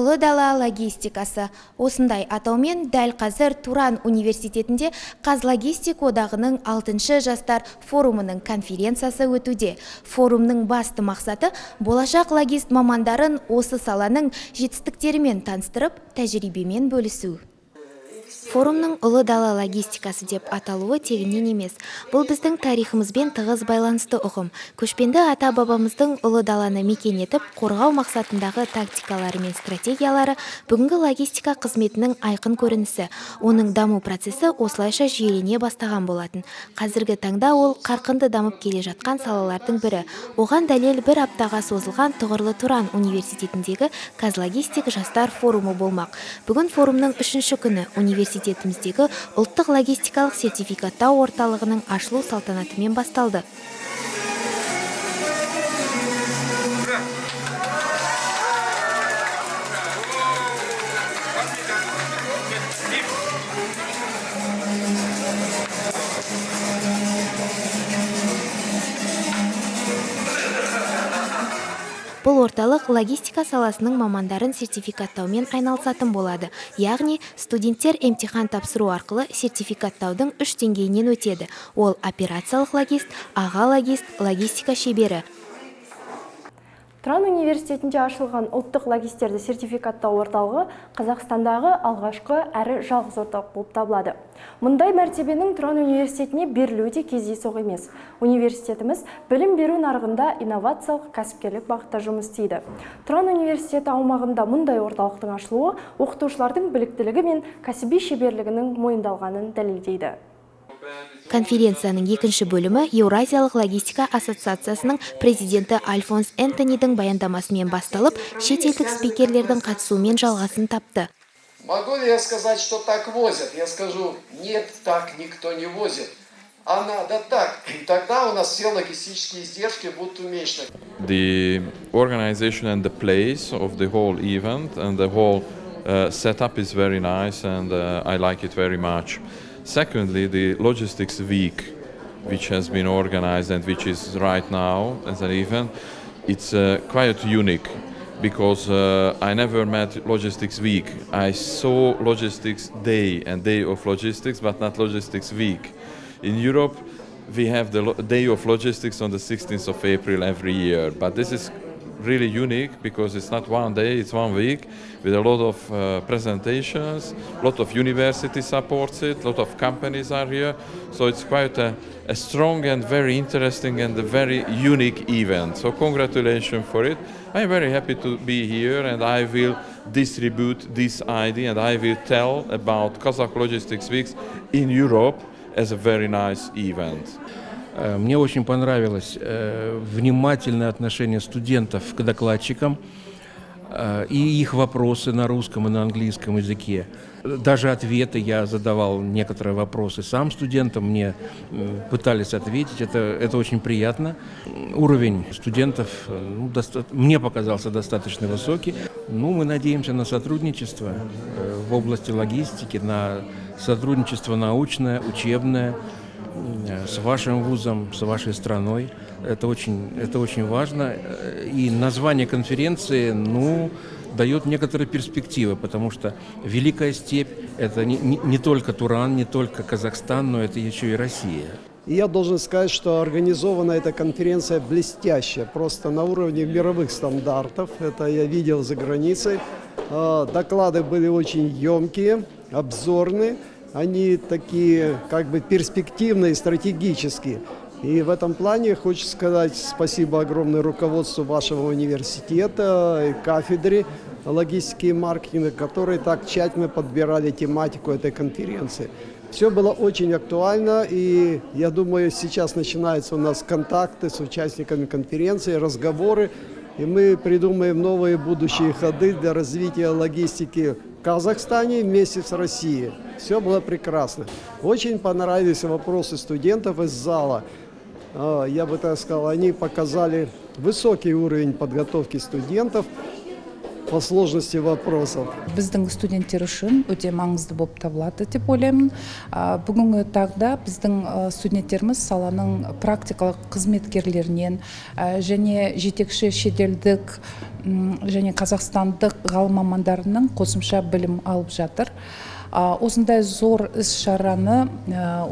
Ұлы дала логистикасы. Осындай атаумен дәл қазір Туран университетінде Қазлогистик одағының 6-шы жастар форумының конференциясы өтуде. Форумның басты мақсаты болашақ логист мамандарын осы саланың жетістіктерімен таныстырып, тәжірибемен бөлісу. Форумның ұлы дала логистикасы деп аталуы тегіннен емес. Бұл біздің тарихымызбен тығыз байланысты ұғым. Көшпенді ата-бабамыздың ұлы даланы мекен етіп, қорғау мақсатындағы тактикалары мен стратегиялары бүгінгі логистика қызметінің айқын көрінісі. Оның даму процесі осылайша жүйелене бастаған болатын. Қазіргі таңда ол қарқынды дамып келе жатқан салалардың бірі. Оған дәлел бір аптаға созылған тұғырлы Туран университетіндегі Қазлогистик жастар форумы болмақ. Бүгін форумның 3-ші күні университетіміздегі ұлттық логистикалық сертификаттау орталығының ашылу салтанатымен басталды. Бұл орталық логистика саласының мамандарын сертификаттаумен айналысатын болады. Яғни, студенттер емтихан тапсыру арқылы сертификаттаудың 3 деңгейінен өтеді. Ол операциялық логист, аға логист, логистика шебері. Туран университетінде ашылған ұлттық логистерді сертификаттау орталығы Қазақстандағы алғашқы әрі жалғыз орталық болып табылады. Мұндай мәртебенің Туран университетіне берілуі де кездейсоқ емес. Университетіміз білім беру нарығында инновациялық кәсіпкерлік бағытта жұмыс істейді. Туран университеті аумағында мұндай орталықтың ашылуы оқытушылардың біліктілігі мен кәсіби шеберлігінің мойындалғанын дәлелдейді. Конференцияның екінші бөлімі Еуразиялық логистика ассоциациясының президенті Альфонс Энтонидің баяндамасымен басталып, шетелдік спикерлердің қатысуымен жалғасын тапты. Могу ли я сказать, что так возят? Я скажу, нет, так никто не возит. А надо так. И тогда у нас все логистические издержки будут уменьшены. The organization and the place of the whole event and the whole setup is very nice and I like it very much. Secondly, the logistics week, which has been organized and which is right now as an event, it's quite unique because I never met logistics week. I saw logistics day and day of logistics, but not logistics week. In Europe, we have the day of logistics on the 16th of April every year, but this is really unique because it's not one day, it's 1 week with a lot of presentations, a lot of university supports it, a lot of companies are here, so it's quite a strong and very interesting and a very unique event. So congratulations for it. I'm very happy to be here and I will distribute this idea and I will tell about Kazakh Logistics Weeks in Europe as a very nice event. Мне очень понравилось внимательное отношение студентов к докладчикам и их вопросы на русском и на английском языке. Даже ответы я задавал некоторые вопросы сам студентам, мне пытались ответить, это очень приятно. Уровень студентов мне показался достаточно высокий. Мы надеемся на сотрудничество в области логистики, на сотрудничество научное, учебное, с вашим вузом, с вашей страной. Это очень важно. И название конференции, дает некоторые перспективы, потому что Великая степь – это не только Туран, не только Казахстан, но это еще и Россия. И я должен сказать, что организована эта конференция блестяще, просто на уровне мировых стандартов. Это я видел за границей. Доклады были очень емкие, обзорные. Они такие перспективные, стратегические. И в этом плане хочется сказать спасибо огромное руководству вашего университета и кафедре логистики и маркетинга, которые так тщательно подбирали тематику этой конференции. Все было очень актуально, и я думаю, сейчас начинаются у нас контакты с участниками конференции, разговоры, и мы придумаем новые будущие ходы для развития логистики в Казахстане вместе с Россией. Все было прекрасно. Очень понравились вопросы студентов из зала. Я бы так сказал, они показали высокий уровень подготовки студентов. по сложности вопросов. Біздің студенттер үшін өте маңызды болып табылады деп ойлаймын. Бүгінгі таңда біздің студенттеріміз саланың практикалық қызметкерлерінен және жетекші шетелдік және қазақстандық ғалым мамандарының қосымша білім алып жатыр. Осындай зор іс-шараны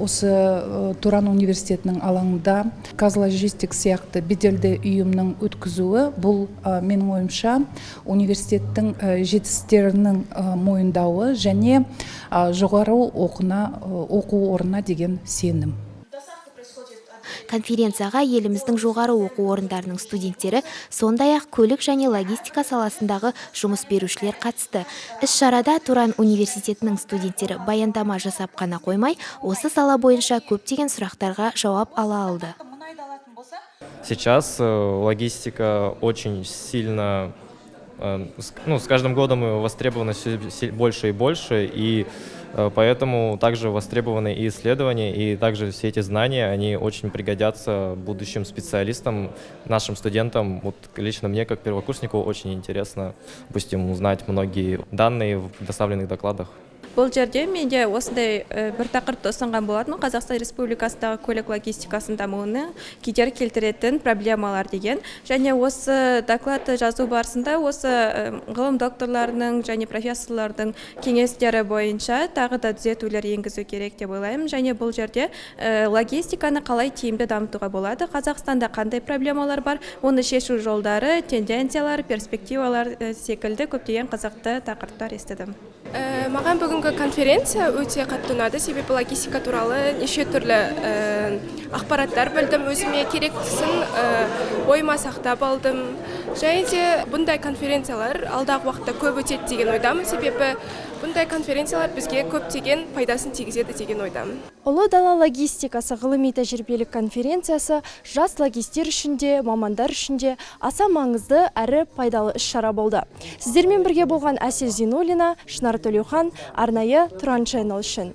осы Туран университетінің алаңында Казлогистик сияқты беделді ұйымның өткізуі, бұл менің ойымша университеттің жетістіктерінің мойындауы және жоғары оқу орнына деген сенім. Конференцияға еліміздің жоғары оқу орындарының студенттері, сондай-ақ көлік және логистика саласындағы жұмыс берушілер қатысты. Іс-шарада Туран университетінің студенттері баяндама жасап қана қоймай, осы сала бойынша көптеген сұрақтарға жауап ала алды. Сейчас логистика очень сильно, с каждым годом востребована все больше и больше, и поэтому также востребованы и исследования, и также все эти знания, они очень пригодятся будущим специалистам, нашим студентам. Вот лично мне, как первокурснику, очень интересно, допустим, узнать многие данные в предоставленных докладах. Бұл жерде менде осындай бір тақырыпты ұсынған болатын, Қазақстан Республикасындағы көлік логистикасын дамуына кедергі келтіретін проблемалар деген. Және осы докладты жазу барысында осы ғылым докторларының және профессорлардың кеңестері бойынша тағы да түзетулер енгізу керек деп ойлаймын. Және бұл жерде логистиканы қалай тиімді дамытуға болады, Қазақстанда қандай проблемалар бар, оны шешу жолдары, тенденциялар, перспективалар секілді көптеген қызықты тақырыптар естідім. Маған бүгінгі конференция өте қатты ұнады, себебі логистика туралы неше түрлі ақпараттар білдім, өзіме керектісін ойыма сақтап алдым. Және де бұндай конференциялар алдағы уақытта көп өтеді деген ойдамын, себебі бұндай конференциялар бізге көптеген пайдасын тигізеді деген ойдамын. Ұлы дала логистикасы ғылыми тәжірибелік конференциясы жас логистер үшін де, мамандар үшін де аса маңызды әрі пайдалы іс-шара болды. Сіздермен бірге болған Әсел Зинуллина, Шынар Төлеухан, арнайы Туран Channel үшін.